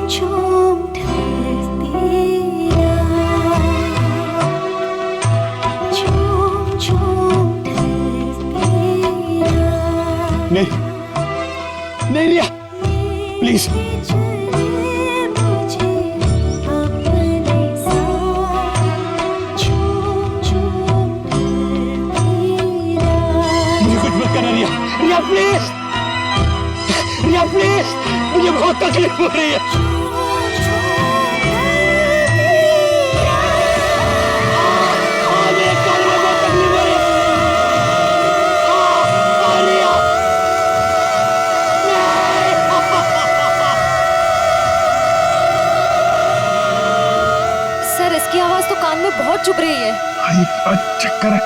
झूम धरती झूम झूम नहीं नहीं रिया, प्लीज। मुझे कुछ मत करना रिया, रिया प्लीज, रिया प्लीज, मुझे बहुत तकलीफ हो रही है। सर, इसकी आवाज तो कान में बहुत चुभ रही है। चक्कर है।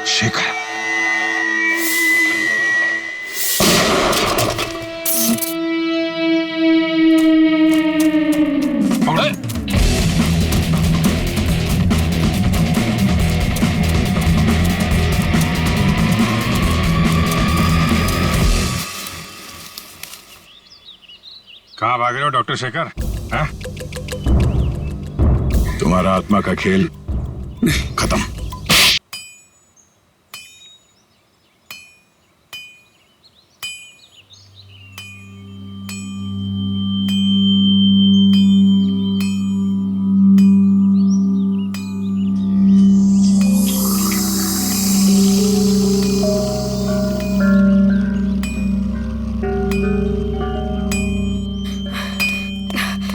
शेखर, कहाँ भाग रहे हो डॉक्टर शेखर? हाँ? तुम्हारा आत्मा का खेल खत्म।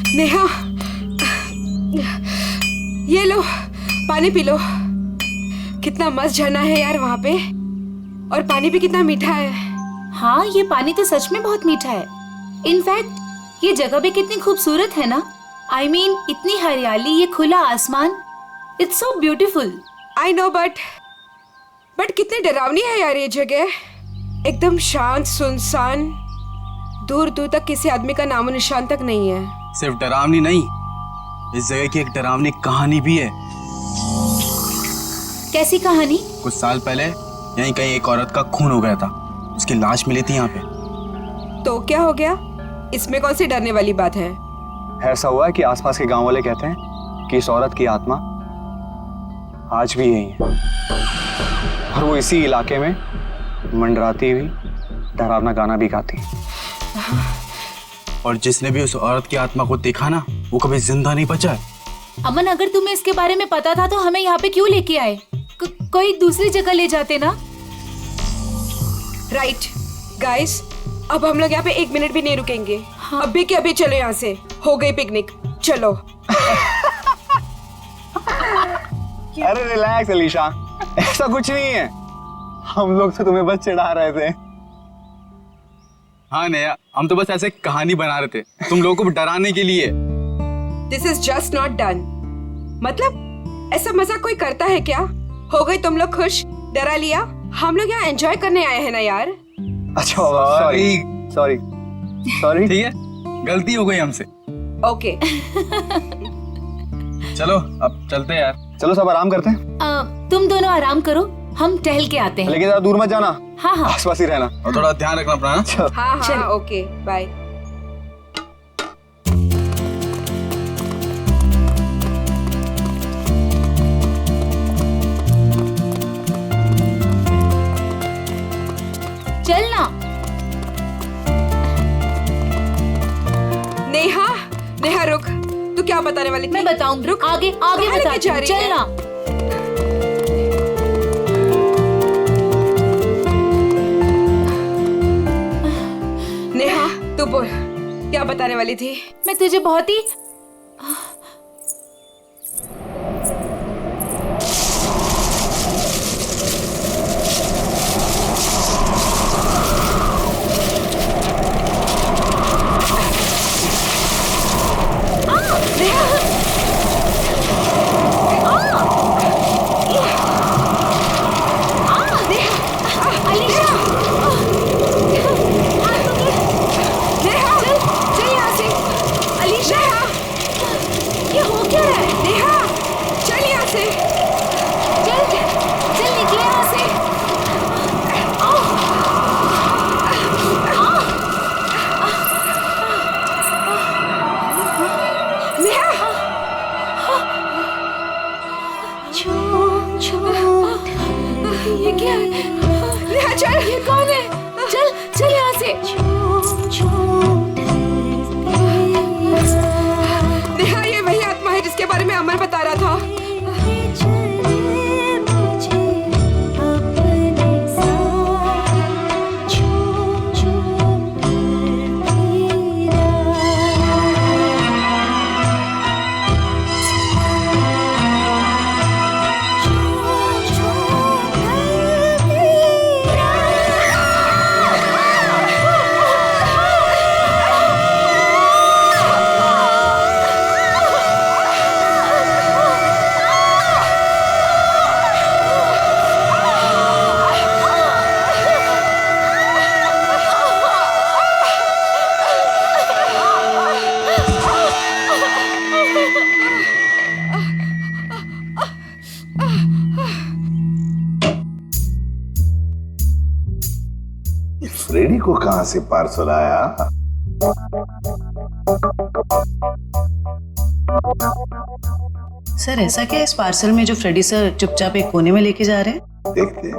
नेहा, ये लो पानी पी लो। कितना मस्त झरना है यार वहाँ पे, और पानी भी कितना मीठा है। हाँ, ये पानी तो सच में बहुत मीठा है। इनफैक्ट ये जगह भी कितनी खूबसूरत है ना। I mean, इतनी हरियाली, ये खुला आसमान, it's so beautiful. I know, but कितनी डरावनी है यार ये जगह। एकदम शांत, सुनसान, दूर दूर तक किसी आदमी का नामो निशान तक नहीं है। सिर्फ डरावनी नहीं, इस जगह की एक डरावनी कहानी भी है। कैसी कहानी? कुछ साल पहले यहीं कहीं एक औरत का खून हो गया था, उसकी लाश मिली थी यहाँ पे। तो क्या हो गया? इसमें कौन सी डरने वाली बात है? ऐसा हुआ है कि आसपास के गांव वाले कहते हैं कि इस औरत की आत्मा आज भी यहीं है, और वो इसी इलाके में मंडराती हुई डरावना गाना भी गाती है। और जिसने भी उस औरत की आत्मा को देखा ना, वो कभी जिंदा नहीं बचा है। अमन, अगर तुम्हें इसके बारे में पता था तो हमें यहाँ पे क्यों लेके आए? कोई दूसरी जगह ले जाते ना। राइट गाइस, अब हम लोग यहाँ पे 1 मिनट भी नहीं रुकेंगे। हाँ। अभी के अभी चलो यहाँ से, हो गई पिकनिक, चलो। अरे रिलैक्स अलीशा, ऐसा कुछ नहीं है, हम लोग तो तुम्हें बस चिढ़ा रहे थे। हाँ नया, हम तो बस ऐसे कहानी बना रहे थे तुम लोगों को डराने के लिए। This is just not done. मतलब ऐसा मजाक कोई करता है क्या? हो गई तुम लोग खुश, डरा लिया। हम लोग यहाँ एंजॉय करने आए हैं ना यार। अच्छा, सॉरी सॉरी सॉरी, ठीक है, गलती हो गई हमसे। ओके चलो अब चलते हैं यार। चलो सब आराम करते हैं। तुम दोनों आराम करो, हम टहल के आते हैं। लेकिन जरा दूर मत जाना। हाँ हाँ, आसपास ही रहना, और थोड़ा ध्यान रखना अपना। हाँ हाँ, ओके बाय। चलना। नेहा, नेहा रुक, तू क्या बताने वाली थी? मैं बताऊं, रुक, आगे आगे कहाँ लेके जा बताती हूँ, रही है? चलना। नेहा तू बोल, क्या बताने वाली थी? मैं तुझे बहुत ही ये क्या है? नेहा चल। ये कौन है? चल चल यहाँ से। झूम झूम ढलती नेहा ये वही आत्मा है जिसके बारे में अमर बता रहा था। चले मुझे अपने साथ झूम झूम ढलती फ्रेडी को कहां से पार्सल आया? सर ऐसा क्या है इस पार्सल में जो फ्रेडी सर चुपचाप एक कोने में लेके जा रहे हैं? देखते हैं।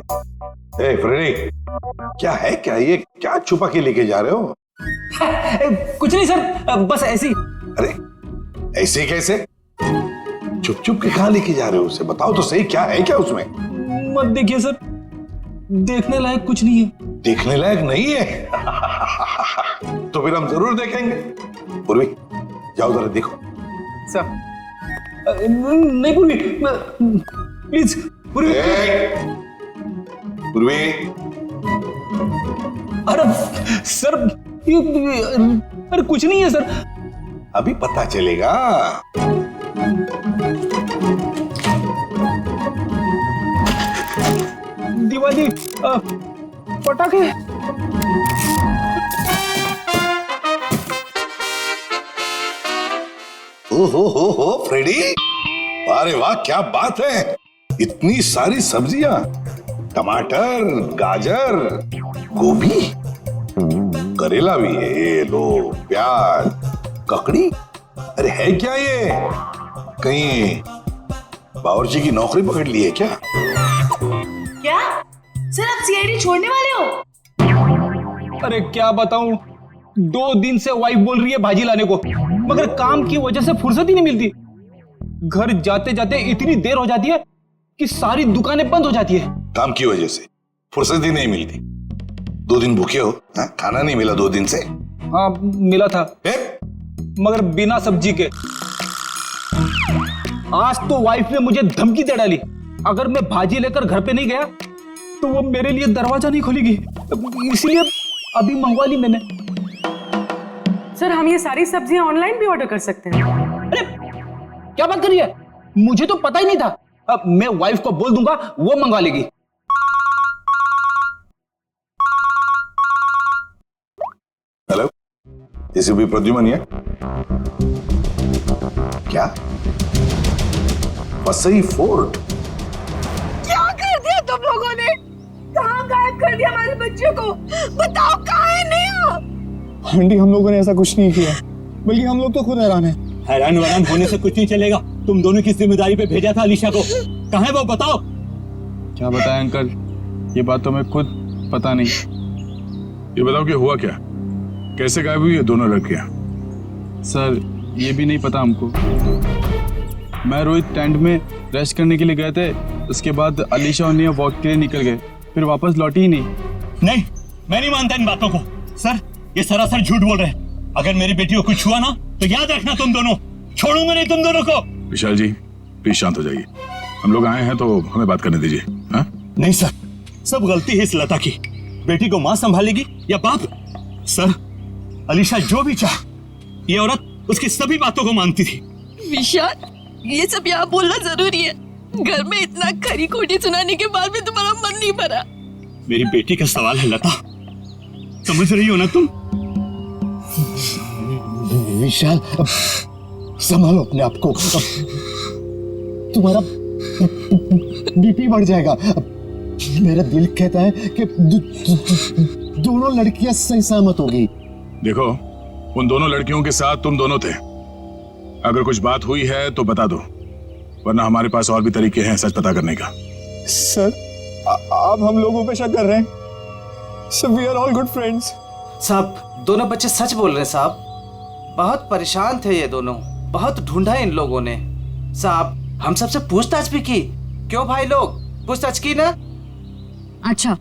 ए फ्रेडी, क्या है क्या ये? क्या छुपा के लेके जा रहे हो? कुछ नहीं सर, बस ऐसी। अरे ऐसे कैसे? चुप चुप के कहां लेके जा रहे हो उसे? बताओ तो सही, क्या है क्या उसमें? मत देखिए सर, देखने लायक कुछ नहीं है। देखने लायक नहीं है? तो फिर हम जरूर देखेंगे। पूर्वी जाओ जरा देखो। सर नहीं पूर्वी, प्लीज पूर्वी। पूर्वी, अरे सर अरे कुछ नहीं है सर। अभी पता चलेगा। दिवाली पटाखे। हो फ्रेडी, अरे वाह क्या बात है! इतनी सारी सब्जियां, टमाटर, गाजर, गोभी, करेला भी है, ये लो, प्याज, ककड़ी। अरे है क्या ये? कहीं बावर्ची की नौकरी पकड़ ली है क्या? क्या सर आप सीआईडी छोड़ने वाले हो? अरे क्या बताऊं, 2 दिन से वाइफ बोल रही है भाजी लाने को, मगर काम की वजह से फुर्सत ही नहीं मिलती। घर जाते जाते इतनी देर हो जाती है कि सारी दुकानें बंद हो जाती है। काम की वजह से फुर्सत ही नहीं मिलती। 2 दिन भूखे हो? खाना नहीं मिला 2 दिन से? हाँ मिला था, मगर बिना सब्जी के। आज तो वाइफ ने मुझे धमकी दे डाली, अगर मैं भाजी लेकर घर पे नहीं गया तो वो मेरे लिए दरवाजा नहीं खोलेगी, इसलिए अभी मंगवा ली मैंने। सर हम ये सारी सब्जियां ऑनलाइन भी ऑर्डर कर सकते हैं? अरे क्या बात कर रही है, मुझे तो पता ही नहीं था। अब मैं वाइफ को बोल दूंगा, वो मंगवा लेगी। हेलो, एसीपी प्रद्युमन है क्या? वसई फोर्ट? क्या कर दिया तुम लोगों ने? कहाँ गायब कर दिया हमारे बच्चों को? बताओ कहाँ है नेहा? आंटी हम लोगों ने ऐसा कुछ नहीं किया, बल्कि हम लोग तो खुद हैरान हैं। हैरान वैरान होने से कुछ नहीं चलेगा। तुम दोनों की जिम्मेदारी पे भेजा था अलीशा को, कहाँ है वो बताओ। क्या बताएं अंकल, ये बात तो मैं खुद पता नहीं। ये बताओ कि हुआ क्या, कैसे गायब हुई है दोनों लड़कियां? सर ये भी नहीं पता हमको। मैं रोहित टेंट में रेस्ट करने के लिए गए थे, उसके बाद अलीशा और नेहा वॉक के लिए निकल गए, फिर वापस लौटी ही नहीं। नहीं, मैं नहीं मानता इन बातों को। सर ये सरासर झूठ बोल रहे हैं। अगर मेरी बेटी को कुछ हुआ ना तो याद रखना तुम दोनों, छोड़ूंगा नहीं तुम दोनों को। विशाल जी प्लीज शांत हो जाइए, हम लोग आए हैं तो हमें बात करने दीजिए। हाँ? नहीं सर, सब गलती है इस लता की। बेटी को माँ संभालेगी या बाप? सर अलीशा जो भी चाहे, ये औरत उसकी सभी बातों को मानती थी। विशाल ये सब यहाँ बोलना जरूरी है? घर में इतना खरी खोटी सुनाने के बाद भी तुम्हारा मन नहीं भरा? मेरी बेटी का सवाल है लता, समझ रही हो ना तुम? विशाल संभालो अपने आप को, तुम्हारा बीपी बढ़ जाएगा। मेरा दिल कहता है कि दोनों लड़कियां सही सहमत होगी। देखो उन दोनों लड़कियों के साथ तुम दोनों थे, अगर कुछ बात हुई है तो बता दो, वरना हमारे पास और भी तरीके हैं सच पता करने का। सर आप हम लोगों पे शक कर रहे हैं? Sir we are all good friends. साहब दोनों बच्चे सच बोल रहे हैं साहब, बहुत परेशान थे ये दोनों, बहुत ढूंढा इन लोगों ने। साहब हम सबसे पूछताछ भी की, क्यों भाई लोग पूछताछ की ना? अच्छा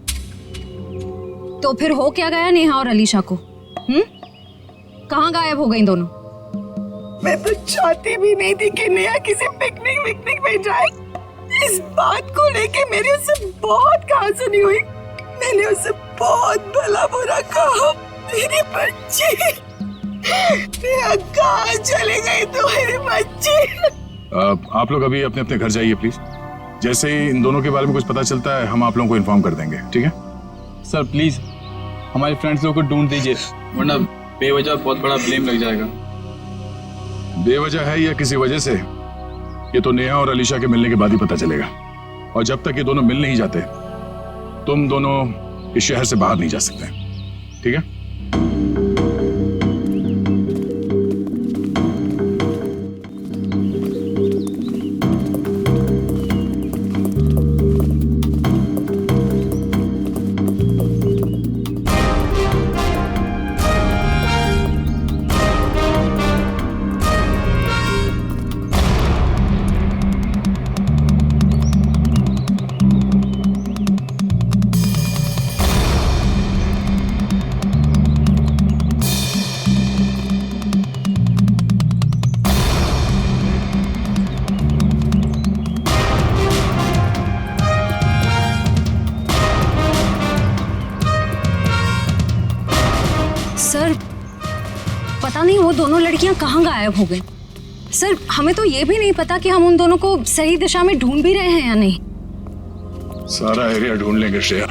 तो फिर हो क्या गया नेहा और अलीशा को? कहाँ गायब हो गई दोनों? मैं तो चाहती भी नहीं थी कि नेहा किसी पिकनिक में जाए। इस बात को लेके मेरी उससे बहुत कहासुनी हुई। मैंने उससे बहुत भला बुरा कहा। मेरी बच्ची नेहा कहाँ चले गई तुम्हारी बच्ची? आप लोग अभी अपने अपने घर जाइए प्लीज। जैसे ही इन दोनों के बारे में कुछ पता चलता है हम आप लोगों को इन्फॉर्म कर देंगे, ठीक है? सर प्लीज हमारे फ्रेंड्स लोगों को ढूंढ दीजिए, वरना बेवजह बहुत बड़ा ब्लेम लग जाएगा। बेवजह है या किसी वजह से, ये तो नेहा और अलीशा के मिलने के बाद ही पता चलेगा। और जब तक ये दोनों मिल नहीं जाते तुम दोनों इस शहर से बाहर नहीं जा सकते, ठीक है? सर पता नहीं वो दोनों लड़कियां कहाँ गायब हो गई। सर हमें तो ये भी नहीं पता कि हम उन दोनों को सही दिशा में ढूंढ भी रहे हैं या नहीं। सारा एरिया ढूंढ लेंगे श्रेया,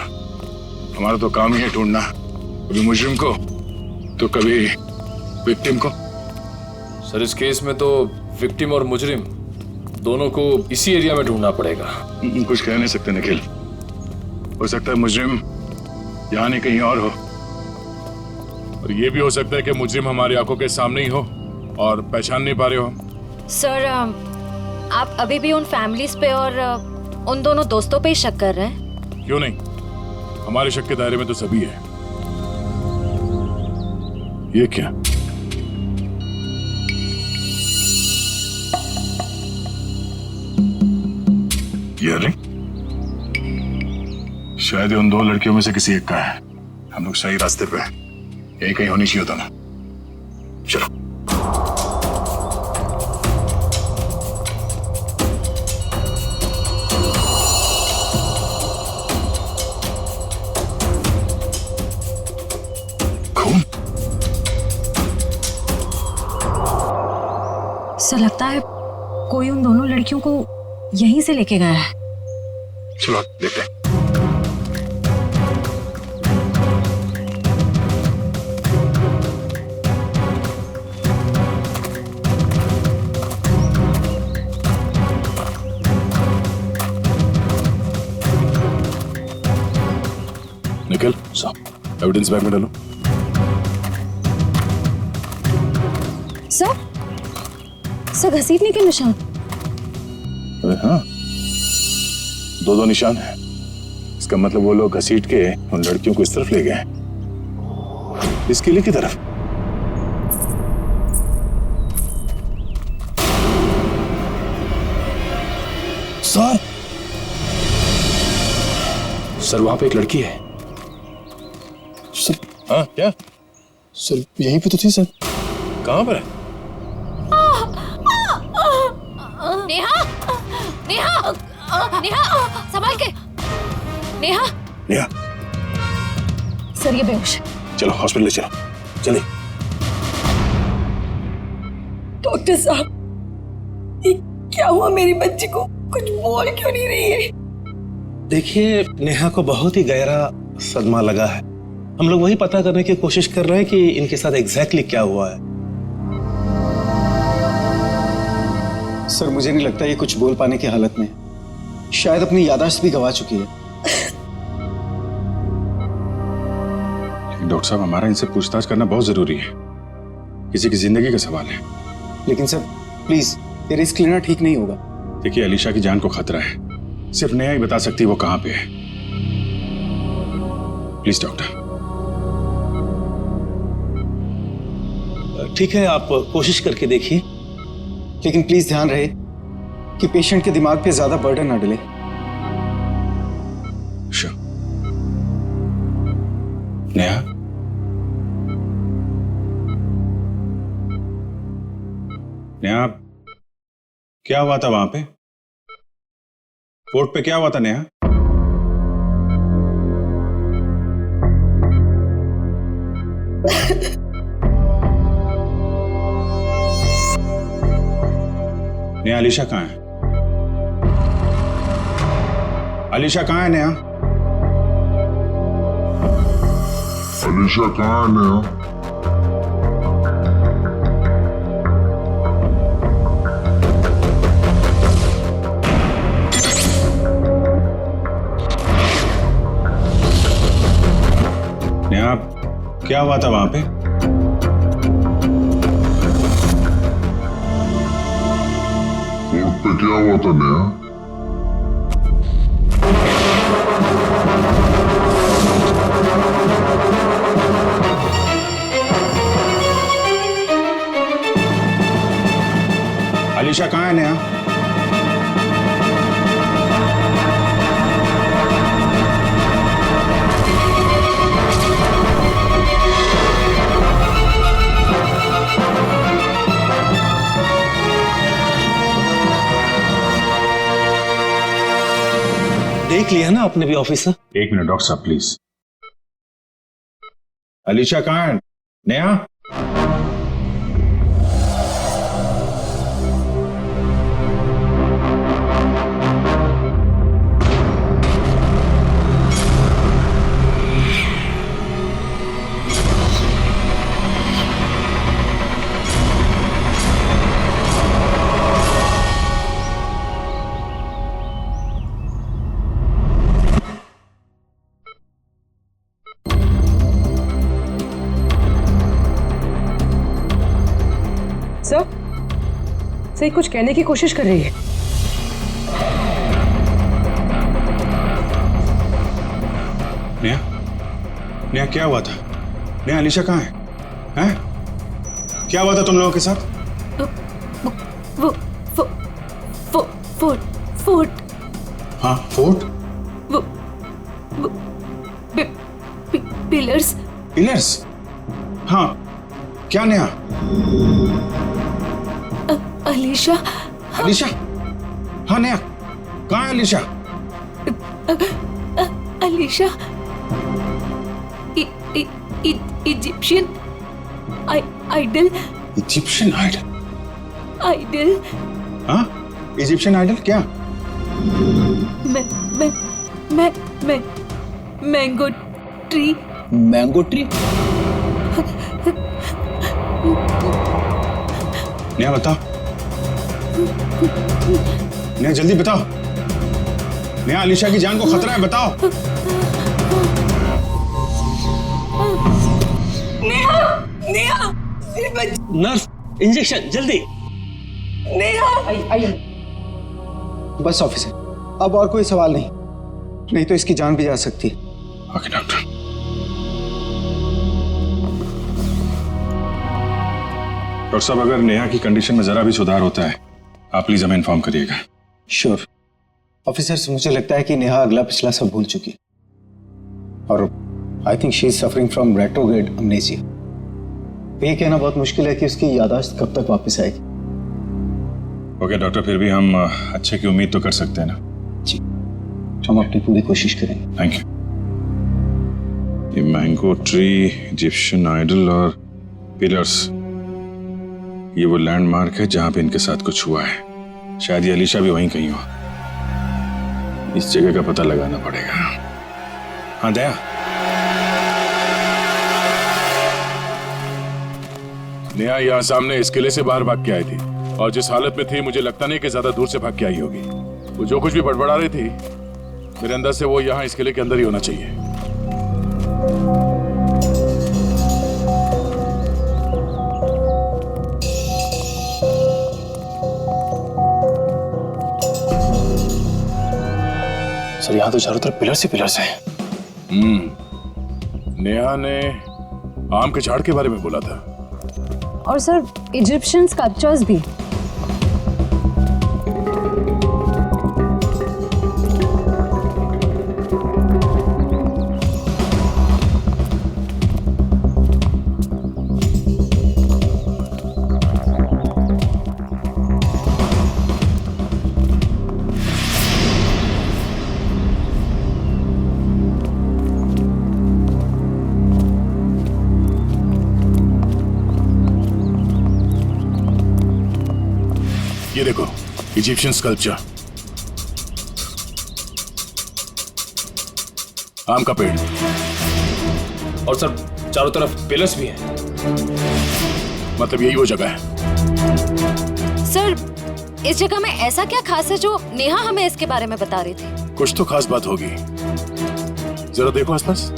हमारा तो काम ही है ढूंढना, कभी मुजरिम को तो कभी विक्टिम को। सर इस केस में तो विक्टिम और मुजरिम दोनों को इसी एरिया में ढूंढना पड़ेगा। कुछ कह नहीं सकते निखिल, हो सकता है मुजरिम यहाँ नहीं कहीं और हो, और ये भी हो सकता है कि मुजरिम हमारी आंखों के सामने ही हो और पहचान नहीं पा रहे हो। सर आप अभी भी उन फैमिलीज पे और उन दोनों दोस्तों पे ही शक कर रहे हैं? क्यों नहीं, हमारे शक के दायरे में तो सभी है। ये क्या? ये रिंग शायद उन दो लड़कियों में से किसी एक का है। हम लोग सही रास्ते पे हैं, यही कहीं होनी चाहिए होता ना। चलो खून। सर लगता है कोई उन दोनों लड़कियों को यहीं से लेके गया है। चलो देखते हैं। निकल एविडेंस बैग में डालो। सर घसीटने के निशान। अरे हाँ, दो निशान है। इसका मतलब वो लोग घसीट के उन लड़कियों को इस तरफ ले गए, इस किले की तरफ। सर वहां पे एक लड़की है। सर हाँ क्या? सर यहीं पे तो थी सर। कहां पर है? नेहा नेहा नेहा संभाल के। नेहा नेहा सर ये बेहोश है। चलो हॉस्पिटल ले चलो, चलिए। डॉक्टर साहब ये क्या हुआ मेरी बच्ची को? कुछ बोल क्यों नहीं रही है? देखिए नेहा को बहुत ही गहरा सदमा लगा है। हम लोग वही पता करने की कोशिश कर रहे हैं कि इनके साथ एग्जैक्टली क्या हुआ है। सर मुझे नहीं लगता ये कुछ बोल पाने की हालत में, शायद अपनी याददाश्त भी गंवा चुकी है। डॉक्टर साहब हमारा इनसे पूछताछ करना बहुत जरूरी है, किसी की जिंदगी का सवाल है। लेकिन सर प्लीज ये रिस्क लेना ठीक नहीं होगा। देखिए अलीशा की जान को खतरा है, सिर्फ नेहा ही बता सकती है वो कहां पे है। Please doctor. ठीक है, आप कोशिश करके देखिए, लेकिन प्लीज ध्यान रहे कि पेशेंट के दिमाग पे ज्यादा बर्डन ना डले। नेहा, नेहा, क्या हुआ था वहां पे? कोर्ट पे क्या हुआ था नेहा? नेहा, अलीशा कहाँ है? अलीशा कहाँ है नेहा? अलीशा कहाँ है नेहा? नेहा, क्या हुआ था वहां पे? कोर्ट पे क्या हुआ था नेहा? अलीशा कहाँ है नेहा? देख लिया ना आपने भी ऑफिसर? एक मिनट डॉक्टर साहब प्लीज। अलीशा कहाँ है नेहा? सही कुछ कहने की कोशिश कर रही है। नेहा, नेहा क्या हुआ था? नेहा, अलीशा कहाँ है? हैं? क्या हुआ था तुम लोगों के साथ? फोर्ट। हाँ, फोर्ट? पिलर्स। पिलर्स? हाँ, क्या नेहा? अलीशा। अलीशा? हाँ नेहा, कहाँ है Alisha? Alisha Egyptian idol. Egyptian idol? Idol. हाँ, इजिप्शियन आइडल क्या? Mango tree. Mango tree? Neha बताओ, नेहा जल्दी बताओ। नेहा, अलीशा की जान को खतरा है, बताओ। नेहा, नेहा, नर्स, इंजेक्शन जल्दी। नेहा। बस ऑफिसर, अब और कोई सवाल नहीं तो इसकी जान भी जा सकती है। Okay doctor. डॉक्टर साहब, अगर नेहा की कंडीशन में जरा भी सुधार होता है, आप प्लीज हमें इन्फॉर्म करिएगा। श्योर ऑफिसर, मुझे लगता है कि नेहा अगला पिछला सब भूल चुकी है और I think she is suffering from retrograde amnesia. ये कहना बहुत मुश्किल है कि उसकी याददाश्त कब तक वापस आएगी। ओके डॉक्टर, फिर भी हम अच्छे की उम्मीद तो कर सकते हैं ना? जी, हम अपनी पूरी कोशिश करेंगे। Thank you. ये मैंगो ट्री, इजिप्शियन आइडल और पिलर्स, ये वो लैंडमार्क है जहां पे इनके साथ कुछ हुआ है। शायद ये अलीशा भी वहीं कहीं हो। इस जगह का पता लगाना पड़ेगा। हाँ दया, नेहा यहाँ सामने इस किले से बाहर भाग के आई थी और जिस हालत में थी मुझे लगता नहीं कि ज्यादा दूर से भाग के आई होगी। वो जो कुछ भी बड़बड़ा रही थी, मेरे अंदर से वो यहाँ इस किले के अंदर ही होना चाहिए। सर, यहाँ तो चारों तरफ पिलर्स ही पिलर्स हैं। नेहा ने आम के झाड़ के बारे में बोला था। और सर इजिप्शियन स्कल्पचर्स भी। ये देखो, इजिप्शियन स्कल्पचर, आम का पेड़, और सर चारों तरफ पिलर्स भी हैं। मतलब यही वो जगह है। सर इस जगह में ऐसा क्या खास है जो नेहा हमें इसके बारे में बता रही थी? कुछ तो खास बात होगी, जरा देखो आसपास।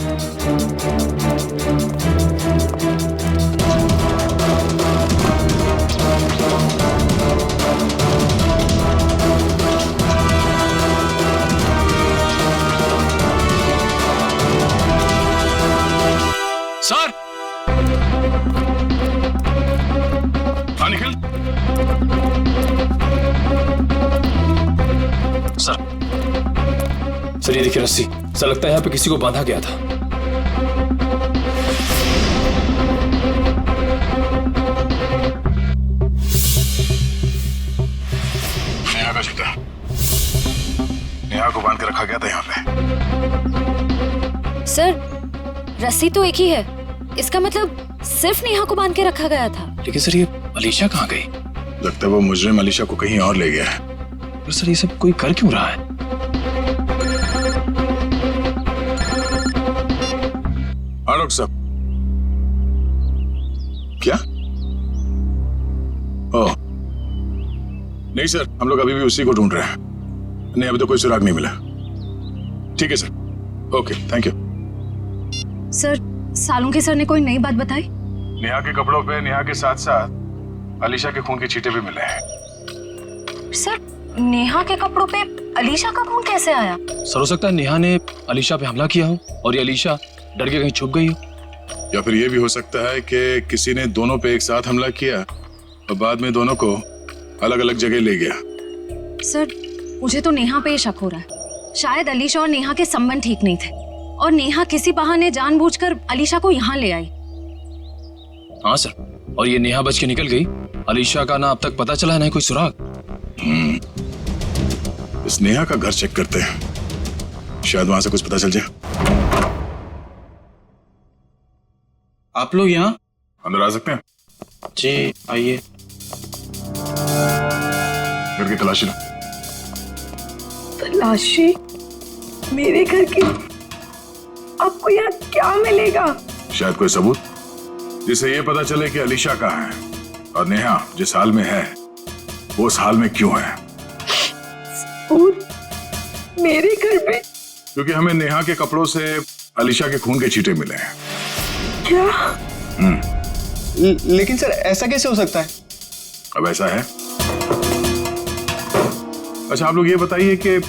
सर हाँ निखिल। सर ये देखिए रस्सी, सर लगता है यहाँ पे किसी को बांधा गया था। नेहा का जूता, नेहा को बांध के रखा गया था यहाँ पे। सर रस्सी तो एक ही है, इसका मतलब सिर्फ नेहा को बांध के रखा गया था। लेकिन सर ये अलीशा कहाँ गई? लगता है वो मुजरिम अलीशा को कहीं और ले गया है। पर सर ये सब कोई कर क्यों रहा है? हाँ डॉक्टर साहब। क्या? ओह नहीं सर, हम लोग अभी भी उसी को ढूंढ रहे हैं। नहीं अभी तो कोई सुराग नहीं मिला। ठीक है sir, okay thank you. Sir Salunke sir ने कोई नई बात बताई? नेहा के कपड़ों पे नेहा के साथ साथ अलीशा के खून के छींटे भी मिले हैं। सर नेहा के कपड़ों पे अलीशा का खून कैसे आया? सर हो सकता है नेहा ने अलीशा पे हमला किया हो और ये अलीशा डर के कहीं छुप गई हो। या फिर ये भी हो सकता है कि किसी ने दोनों पे एक साथ हमला किया और बाद में दोनों को अलग अलग जगह ले गया। सर मुझे तो नेहा पे शक हो रहा है। शायद अलीशा और नेहा के संबंध ठीक नहीं थे और नेहा किसी बहाने जानबूझकर अलीशा को यहाँ ले आई। हाँ सर, और ये नेहा बच के निकल गई। अलीशा का ना अब तक पता चला है ना कोई सुराग। इस नेहा का घर चेक करते हैं, शायद वहां से कुछ पता चल जाए। आप लोग यहाँ अंदर आ सकते हैं? जी आइए। घर की तलाशी लो। तलाशी? मेरे घर की? आपको यहाँ क्या मिलेगा? शायद कोई सबूत जिससे ये पता चले कि अलीशा कहाँ है और नेहा जिस हाल में है वो उस हाल में क्यों है। सबूत? मेरे घर पे? क्योंकि हमें नेहा के कपड़ों से अलीशा के खून के छींटे मिले हैं। क्या? लेकिन सर ऐसा कैसे हो सकता है? अब ऐसा है। अच्छा आप लोग ये बताइए कि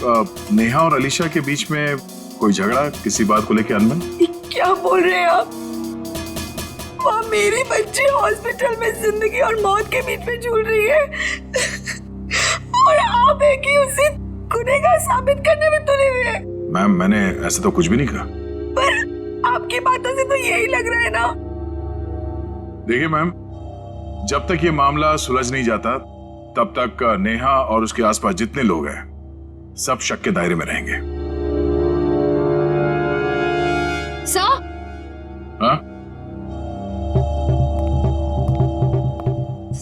नेहा और अलीशा के बीच में कोई झगड़ा, किसी बात को लेकर अनबन? क्या बोल रहे हैं आप? और मेरी बच्ची हॉस्पिटल में जिंदगी और मौत के बीच में झूल रही है और आप एक ही उसे गुनहगार साबित करने में तुले हुए हैं। मैम मैंने ऐसा तो कुछ भी नहीं कहा। पर आपकी बातों से तो यही लग रहा है ना। देखिए मैम, जब तक ये मामला सुलझ नहीं जाता तब तक नेहा और उसके आसपास जितने लोग हैं सब शक के दायरे में रहेंगे। सर? हाँ?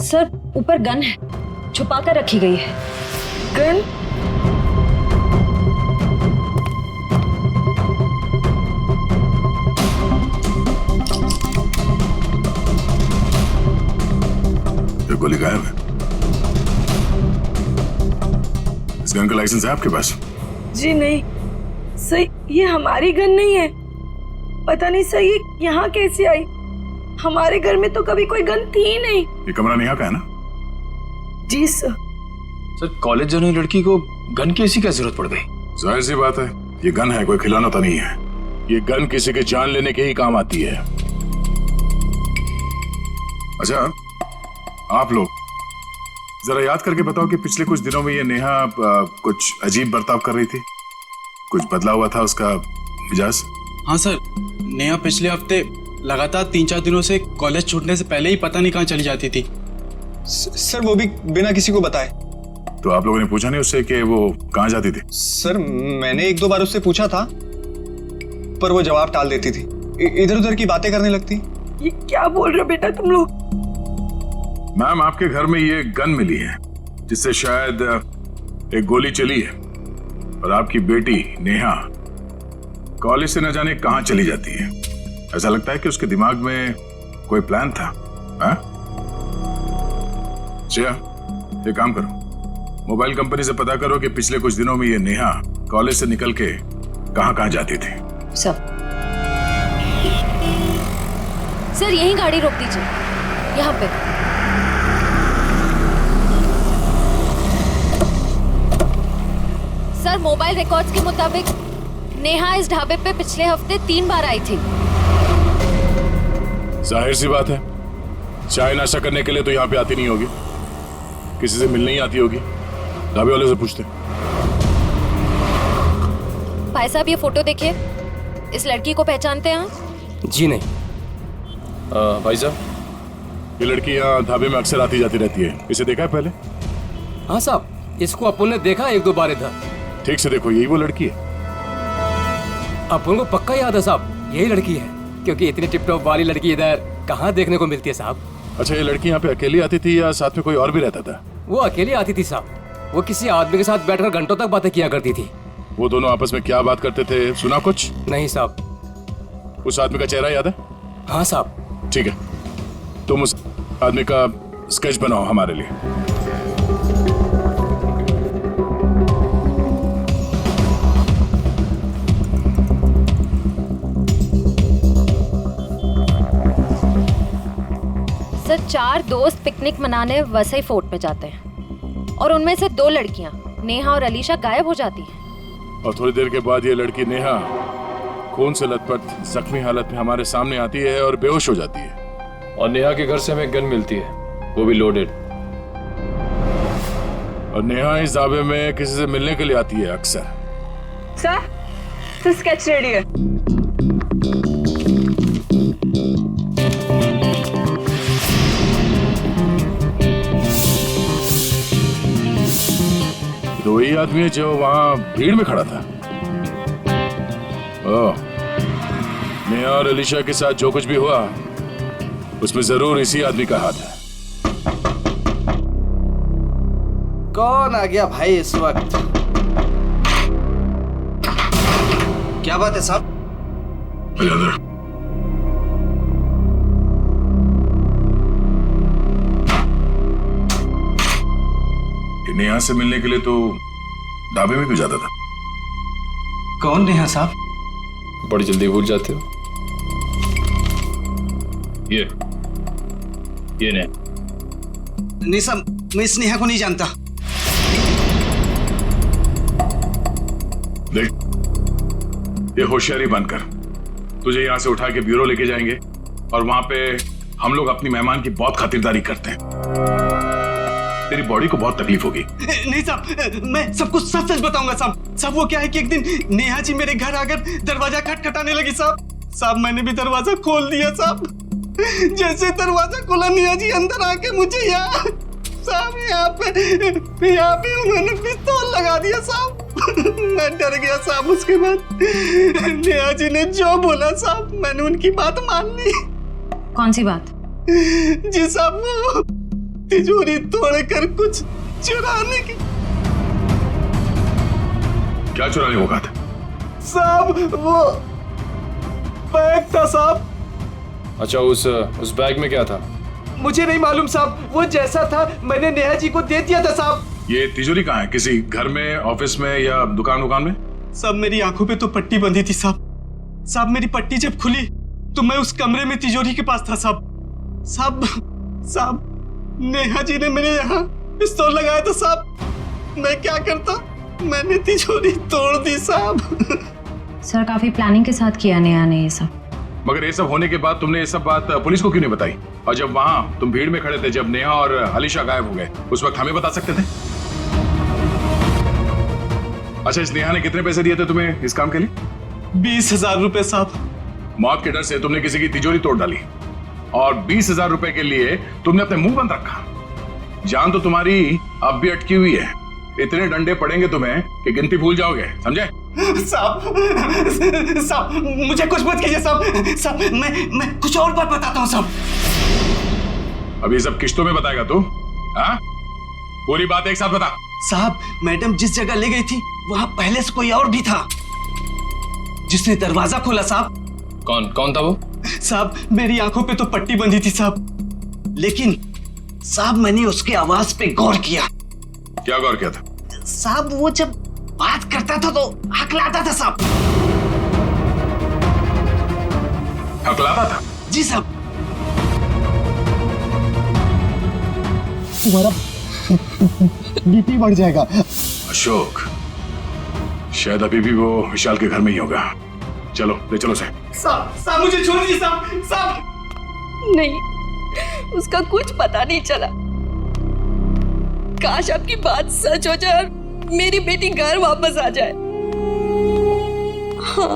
सर ऊपर गन है, छुपा कर रखी गई है। गन? ये गोली गायब है। इस गन का लाइसेंस है आपके पास? जी नहीं सही, ये हमारी गन नहीं है। पता नहीं सही यहाँ कैसे आई। हमारे घर में तो कभी कोई गन थी ही नहीं। ये कमरा नेहा का है ना? जी सर। सर कॉलेज जाने लड़की को गन की ऐसी क्या जरूरत पड़ गई? जाहिर सी बात है, ये गन है, कोई खिलौना तो नहीं है। ये गन किसी के जान लेने के ही काम आती है। अच्छा, आप लोग जरा याद करके बताओ कि पिछले कुछ दिनों में ये नेहा कुछ अजीब बर्ताव कर रही थी, कुछ बदला हुआ था उसका मिजाज? हाँ सर, नेहा पिछले हफ्ते लगातार 3-4 दिनों से कॉलेज छूटने से पहले ही पता नहीं कहाँ चली जाती थी। सर वो भी बिना किसी को बताए। तो आप लोगों ने पूछा नहीं उससे कि वो कहाँ जाती थी? सर मैंने 1-2 बार उससे पूछा था, पर वो जवाब टाल देती थी, इधर उधर की बातें करने लगती। ये क्या बोल रहे हो बेटा तुम लोग? मैम, आपके घर में ये गन मिली है जिससे शायद एक गोली चली है, और आपकी बेटी नेहा कॉलेज से न जाने कहां चली जाती है। ऐसा लगता है कि उसके दिमाग में कोई प्लान था। श्रेया, ये काम करो, मोबाइल कंपनी से पता करो कि पिछले कुछ दिनों में ये नेहा कॉलेज से निकल के कहां कहां जाती थी। सर यही गाड़ी रोक दीजिए, यहाँ पे। सर मोबाइल रिकॉर्ड्स के मुताबिक नेहा इस ढाबे पे पिछले हफ्ते 3 बार आई थी। जाहिर सी बात है, चाय नाश्ता करने के लिए तो यहाँ पे आती नहीं होगी, किसी से मिलने ही आती होगी। ढाबे वाले से पूछते। भाई साहब ये फोटो देखिए, इस लड़की को पहचानते हैं आप? जी नहीं। भाई साहब, ये लड़की यहाँ ढाबे में अक्सर आती जाती रहती है, इसे देखा है पहले? हाँ साहब, इसको अपन ने देखा 1-2 बार इधर। ठीक से देखो, यही वो लड़की है। अपन को पक्का याद है साहब, यही लड़की है, क्योंकि इतनी टिप-टॉप वाली लड़की इधर कहाँ देखने को मिलती है साहब। अच्छा, ये लड़की यहाँ पे अकेली आती थी या साथ में कोई और भी रहता था? वो अकेली आती थी साहब, वो किसी आदमी के साथ बैठकर घंटों तक बातें किया करती थी। वो दोनों आपस में क्या बात करते थे, सुना कुछ? नहीं साहब। उस आदमी का चेहरा याद है? हाँ साहब। ठीक है, तुम उस आदमी का स्केच बनाओ हमारे लिए। सर 4 दोस्त पिकनिक मनाने वसई फोर्ट में जाते हैं, और उनमें से 2 लड़कियां नेहा और अलीशा गायब हो जाती हैं। और थोड़ी देर के बाद ये लड़की नेहा खून से लथपथ जख्मी हालत में हमारे सामने आती है और बेहोश हो जाती है। और नेहा के घर से हमें गन मिलती है, वो भी लोडेड। और नेहा इस ढाबे में किसी से मिलने के लिए आती है अक्सर। सर स्केच रेडी है। तो वही आदमी है जो वहां भीड़ में खड़ा था। ओह, नेहा और अलीशा के साथ जो कुछ भी हुआ उसमें जरूर इसी आदमी का हाथ है। कौन आ गया भाई इस वक्त? क्या बात है साहब? नेहा से मिलने के लिए तो ढाबे में क्यों जाता था? कौन नेहा साहब? बड़ी जल्दी भूल जाते हो। ये नहीं साहब, मैं इस नेहा को नहीं जानता। देख, ये होशियारी बनकर तुझे यहां से उठा के ब्यूरो लेके जाएंगे, और वहां पे हम लोग अपनी मेहमान की बहुत खातिरदारी करते हैं। तेरी बॉडी को बहुत तकलीफ होगी। नहीं साहब, मैं सब कुछ सच सच बताऊंगा साहब। साहब वो क्या है कि एक दिन नेहा जी मेरे घर आकर दरवाजा खटखटाने लगी साहब मैंने भी दरवाजा खोल दिया साहब। जैसे दरवाजा खोला, नेहा जी अंदर आके मुझे यहाँ पे उन्होंने पिस्तौल लगा दिया साहब। मैं डर गया साहब। उसके बाद नेहा जी ने जो बोला साहब, मैंने उनकी बात मान ली। कौन सी बात? जी साहब, वो तिजोरी तोड़कर कुछ चुराने की। क्या चुराने को कहा था? साहब वो बैग था साहब। अच्छा, उस बैग में क्या था? मुझे नहीं मालूम साहब, वो जैसा था मैंने नेहा जी को दे दिया था साहब। ये तिजोरी कहाँ है? किसी घर में, ऑफिस में या दुकान में? साहब मेरी आंखों पे तो पट्टी बंधी थी साहब मेरी पट्टी जब खुली तो मैं उस कमरे में तिजोरी के पास था साहब नेहा जी ने मेरे यहाँ पिस्तौल लगाया था साहब। मैं क्या करता, मैंने तिजोरी तोड़ दी साहब। सर काफी प्लानिंग के साथ किया नेहा ने ये सब। मगर ये सब होने के बाद तुमने ये सब बात पुलिस को क्यों नहीं बताई? और जब वहां तुम भीड़ में खड़े थे, जब नेहा और अलीशा गायब हो गए, उस वक्त हमें बता सकते थे। अच्छा, इस नेहा ने कितने पैसे दिए थे तुम्हें इस काम के लिए? 20,000 रुपए साहब। मौत के डर से तुमने किसी की तिजोरी तोड़ डाली और 20,000 रुपए के लिए तुमने अपने मुंह बंद रखा। जान तो तुम्हारी अब भी अटकी हुई है। इतने डंडे पड़ेंगे तुम्हें कि गिनती भूल जाओगे, समझे? साहब मुझे कुछ मत कीजिए साहब। मैं कुछ और बात बताता हूँ साहब। अभी सब किश्तों में बताएगा तू? हाँ, पूरी बात एक साथ बता। साहब, मैडम जिस जगह ले गई थी वहां पहले से कोई और भी था जिसने दरवाजा खोला साहब। कौन था वो? साहब, मेरी आंखों पे तो पट्टी बंधी थी साहब, लेकिन साहब मैंने उसके आवाज पे गौर किया। क्या गौर किया था? साहब, वो जब बात करता था तो हकलाता था साहब। हकलाता था? जी साहब। तुम्हारा बीपी बढ़ जाएगा। अशोक, शायद अभी भी वो विशाल के घर में ही होगा। चलो ले चलो से। साहब मुझे छोड़ दीजिए साहब। नहीं, उसका कुछ पता नहीं चला। काश आपकी बात सच हो जाए और मेरी बेटी घर वापस आ जाए। हाँ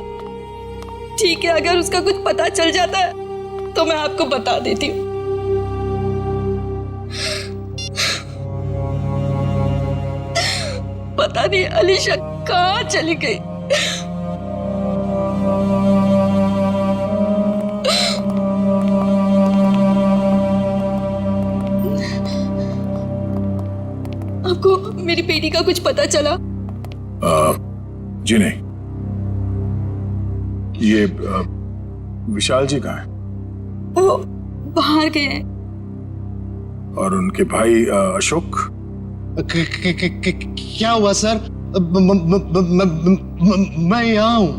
ठीक है, अगर उसका कुछ पता चल जाता है तो मैं आपको बता देती हूँ। पता नहीं अलीशा कहाँ चली गई। आपको मेरी बेटी का कुछ पता चला? जी नहीं। ये विशाल जी कहाँ हैं? वो बाहर गए हैं। और उनके भाई अशोक? क्या हुआ सर? मैं यहाँ हूँ।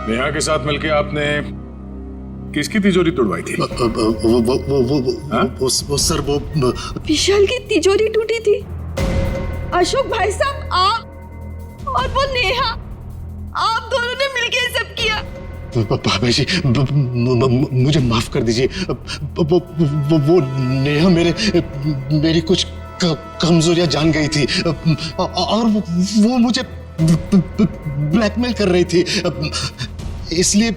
नेहा के साथ मिलके आपने किसकी तिजोरी तोड़वाई थी? वो सर वो विशाल की तिजोरी टूटी थी। अशोक भाई साहब, आप और वो नेहा, आप दोनों ने मिलके ये सब किया। बाबा जी, मुझे माफ कर दीजिए। वो नेहा मेरी कुछ कमजोरियां जान गई थी और वो मुझे ब्लैकमेल कर रही थी। इसलिए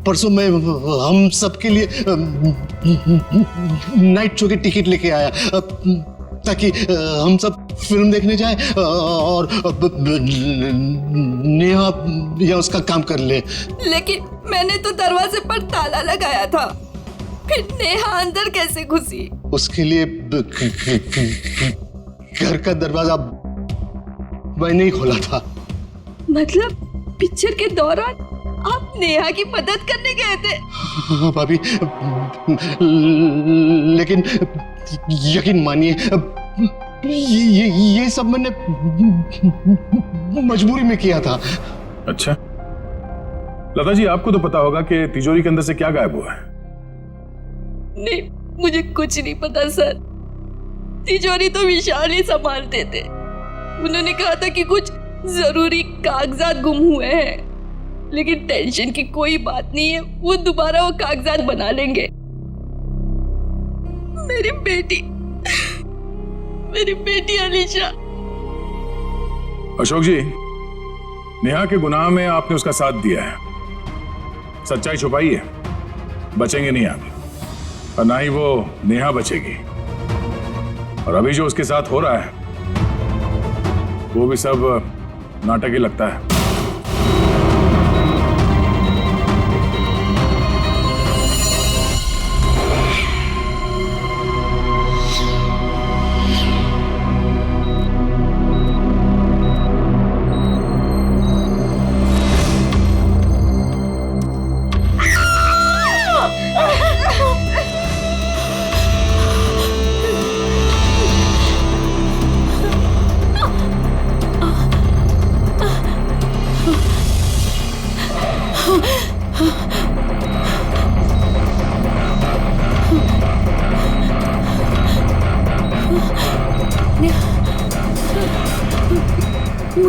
परसों मैं हम सबके लिए नाइट शो की टिकट लेके आया ताकि हम सब फिल्म देखने जाए और नेहा या उसका काम कर ले। लेकिन मैंने तो दरवाजे पर ताला लगाया था, फिर नेहा अंदर कैसे घुसी? उसके लिए घर का दरवाजा मैंने ही खोला था। मतलब पिक्चर के दौरान आप नेहा की मदद करने गए थे? हाँ भाभी, लेकिन यकीन मानिए ये सब मैंने मजबूरी में किया था। अच्छा लता जी, आपको तो पता होगा कि तिजोरी के अंदर से क्या गायब हुआ है? नहीं, मुझे कुछ नहीं पता सर। तिजोरी तो विशाल ही संभालते थे। उन्होंने कहा था कि कुछ जरूरी कागजात गुम हुए हैं, लेकिन टेंशन की कोई बात नहीं है, वो दोबारा वो कागजात बना लेंगे। मेरी बेटी अलीशा। अशोक जी, नेहा के गुनाह में आपने उसका साथ दिया है। सच्चाई छुपाई है, बचेंगे नहीं आप, और ना ही वो नेहा बचेगी। और अभी जो उसके साथ हो रहा है वो भी सब नाटक ही लगता है।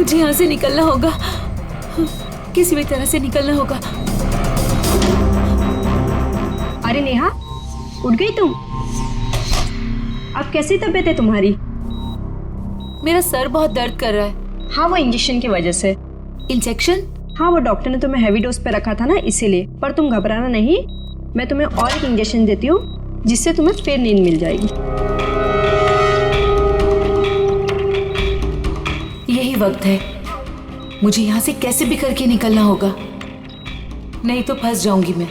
मुझे यहाँ से निकलना होगा, किसी भी तरह से निकलना होगा। अरे नेहा, उठ गई तुम? अब कैसी तबीयत है तुम्हारी? मेरा सर बहुत दर्द कर रहा है। हाँ, वो इंजेक्शन की वजह से। इंजेक्शन? हाँ, वो डॉक्टर ने तुम्हें हैवी डोज पे रखा था ना, इसीलिए। पर तुम घबराना नहीं, मैं तुम्हें और एक इंजेक्शन देती हूँ जिससे तुम्हें फिर नींद मिल जाएगी। यही वक्त है, मुझे यहाँ से कैसे भी करके निकलना होगा, नहीं तो फंस जाऊंगी मैं।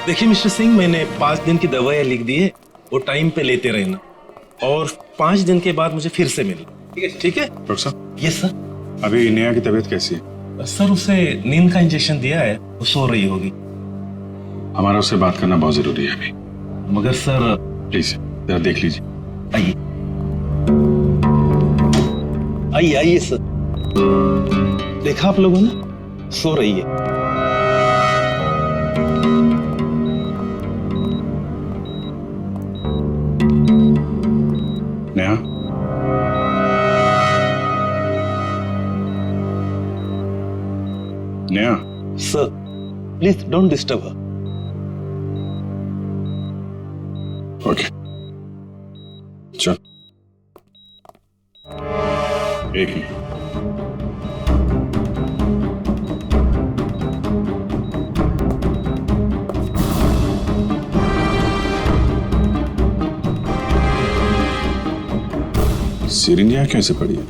देखिए मिस्टर सिंह, मैंने 5 दिन की दवाइयाँ लिख दी है, वो टाइम पे लेते रहना और 5 दिन के बाद मुझे फिर से मिलना। ठीक है डॉक्टर साहब? Yes sir. अभी नेहा की तबीयत कैसी है? सर उसे नींद का इंजेक्शन दिया है, वो सो रही होगी। हमारा उससे बात करना बहुत जरूरी है अभी। मगर सर प्लीज जरा देख लीजिए। आइए आइए आइए सर। देखा आप लोगों ने, सो रही है। Neha, Neha. Sir please don't disturb her. Okay, चल। एक मिनट। सिरिंज यहाँ कैसे पड़ी है?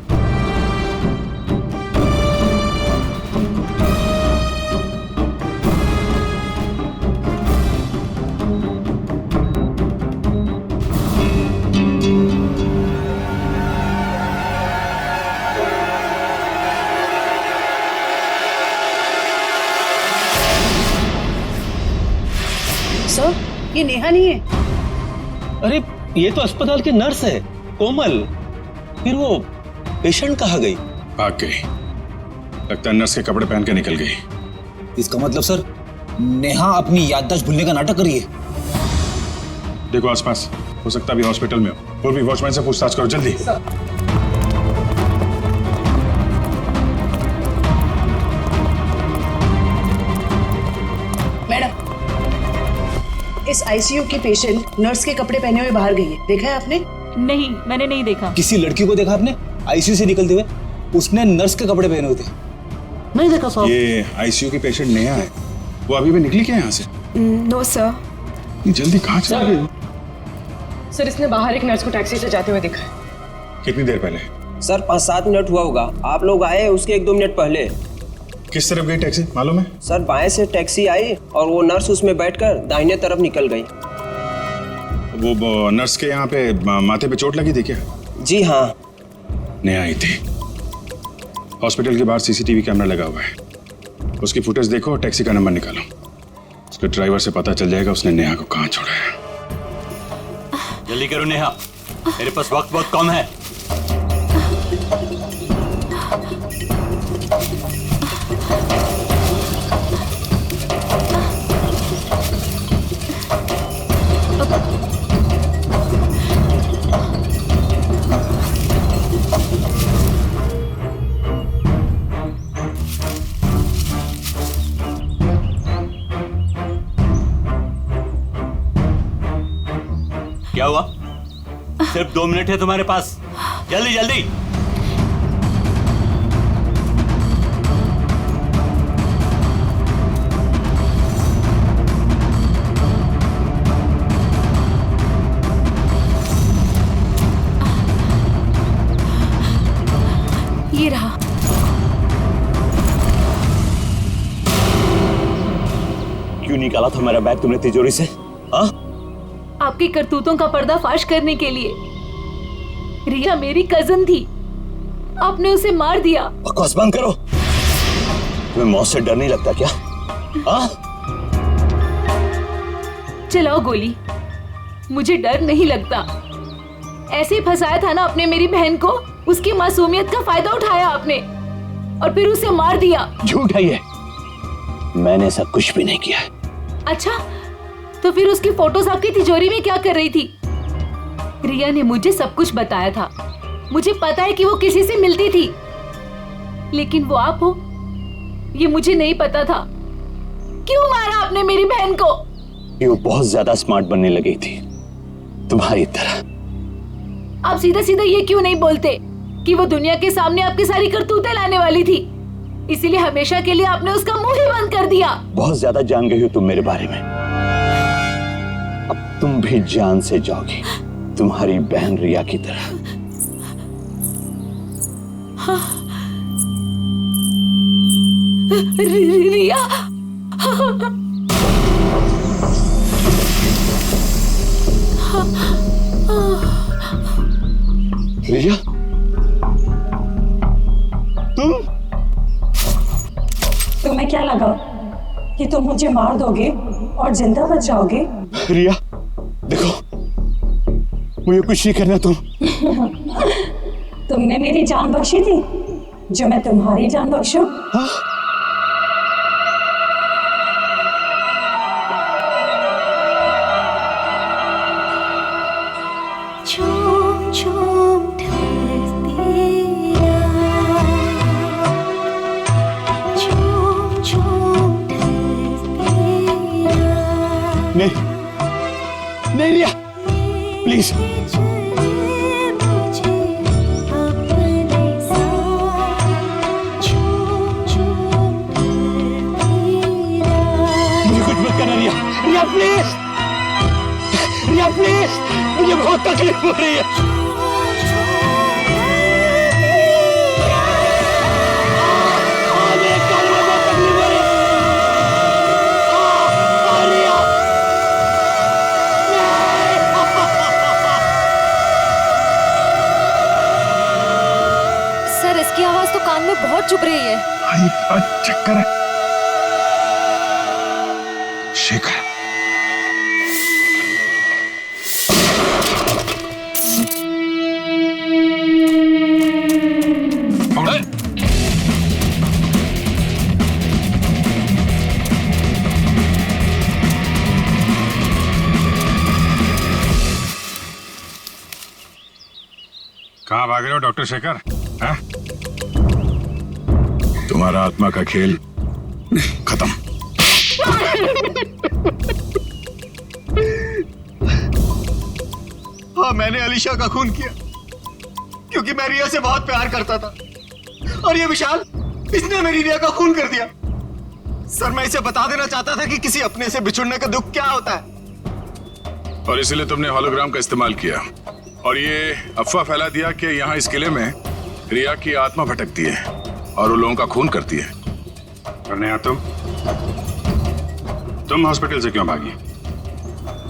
सर, ये नेहा नहीं है। अरे ये तो अस्पताल की नर्स है, कोमल। फिर वो पेशेंट कहाँ गई? भाग गई। लगता है नर्स के कपड़े पहन के निकल गई। इसका मतलब सर, नेहा अपनी याददाश्त भूलने का नाटक कर रही है। देखो आसपास, हो सकता है अभी हॉस्पिटल में हो। पूर्वी वॉचमैन से पूछताछ करो जल्दी। मैडम, इस आईसीयू की पेशेंट नर्स के कपड़े पहने हुए बाहर गई है, देखा है आपने? नहीं, मैंने नहीं देखा। किसी लड़की को देखा आपने आईसीयू से निकलते हुए? उसने नर्स के कपड़े पहने हुए थे। नहीं देखा साहब। ये आईसीयू की पेशेंट नेहा है। वो अभी भी निकली क्या यहाँ से? No sir. जल्दी कहाँ चली गई? सर, इसने बाहर एक नर्स को टैक्सी से जाते हुए देखा है। कितनी देर पहले? सर 5-7 मिनट हुआ होगा। आप लोग आए उसके 1-2 मिनट पहले। किस तरफ गई टैक्सी मालूम है? सर बाएं से टैक्सी आई और वो नर्स उसमें बैठकर दाहिने तरफ निकल गई। वो नर्स के यहाँ पे माथे पे चोट लगी थी क्या? जी हाँ। नेहा आई थी। हॉस्पिटल के बाहर सीसीटीवी कैमरा लगा हुआ है, उसकी फुटेज देखो और टैक्सी का नंबर निकालो। उसके ड्राइवर से पता चल जाएगा उसने नेहा को कहाँ छोड़ा है। जल्दी करो नेहा, मेरे पास वक्त बहुत कम है। क्या हुआ? सिर्फ 2 मिनट है तुम्हारे पास, जल्दी जल्दी। ये रहा। क्यों निकाला था मेरा बैग तुमने तिजोरी से? हाँ? आपकी करतूतों का पर्दाफाश करने के लिए। रिया मेरी कजन थी, आपने उसे मार दिया। बकवास बंद करो। तुम्हें मौत से डर नहीं लगता क्या? हाँ? चलाओ गोली, मुझे डर नहीं लगता। ऐसे ही फंसाया था ना आपने मेरी बहन को, उसकी मासूमियत का फायदा उठाया आपने और फिर उसे मार दिया। झूठ है ये, मैंने सब कुछ भी नहीं किया। अच्छा, तो फिर उसकी फोटोज आपकी तिजोरी में क्या कर रही थी? रिया ने मुझे सब कुछ बताया था। मुझे पता है कि वो किसी से मिलती थी, लेकिन वो आप हो ये मुझे नहीं पता था। क्यों मारा आपने मेरी बहन को? ये वो बहुत ज्यादा स्मार्ट बनने लगी थी तुम्हारी तरह। आप सीधा सीधा ये क्यों नहीं बोलते कि वो दुनिया के सामने आपकी सारी करतूतें लाने वाली थी, इसीलिए हमेशा के लिए आपने उसका मुंह ही बंद कर दिया। बहुत ज्यादा जान गई हो तुम मेरे बारे में, अब तुम भी जान से जाओगी तुम्हारी बहन रिया की तरह। रिया रिया, तुम्हें क्या लगा कि तुम मुझे मार दोगे और जिंदा बच जाओगे? रिया देखो, मुझे कुछ नहीं करना। तुमने मेरी जान बख्शी थी, जो मैं तुम्हारी जान बख्शूं? झूम झूम ढलती रात, झूम झूम ढलती रात। नहीं Riya, please. Riya please, Riya please, मुझे बहुत तकलीफ हो रही है। सर, इसकी आवाज तो कान में बहुत चुभ रही है। चक्कर है। शेखर, कहाँ भाग रहे हो डॉक्टर शेखर? हाँ? तुम्हारा आत्मा का खेल खत्म। हाँ, मैंने अलीशा का खून किया क्योंकि मैं रिया से बहुत प्यार करता था, और ये विशाल, इसने मेरी रिया का खून कर दिया। सर, मैं इसे बता देना चाहता था कि किसी अपने से बिछुड़ने का दुख क्या होता है, और इसीलिए तुमने होलोग्राम का इस्तेमाल किया और ये अफवाह फैला दिया कि यहाँ इस किले में रिया की आत्मा भटकती है और वो लोगों का खून करती है। और नेहा, तुम हॉस्पिटल से क्यों भागी?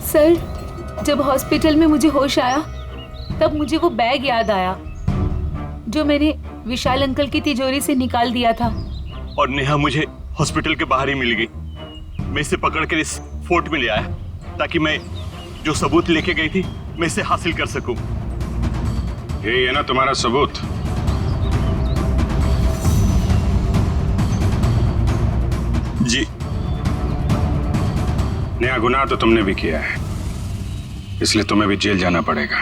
सर, जब हॉस्पिटल में मुझे होश आया तब मुझे वो बैग याद आया जो मैंने विशाल अंकल की तिजोरी से निकाल दिया था। और नेहा मुझे हॉस्पिटल के बाहर ही मिल गई। मैं इसे पकड़कर इस फोर्ट में ले आया ताकि मैं जो सबूत लेके गई थी मैं इसे हासिल कर सकूं। ये है ना तुम्हारा सबूत? जी। नया गुनाह तो तुमने भी किया है, इसलिए तुम्हें भी जेल जाना पड़ेगा।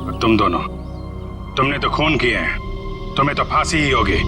और तुम दोनों, तुमने तो खून किए हैं, तुम्हें तो फांसी ही होगी।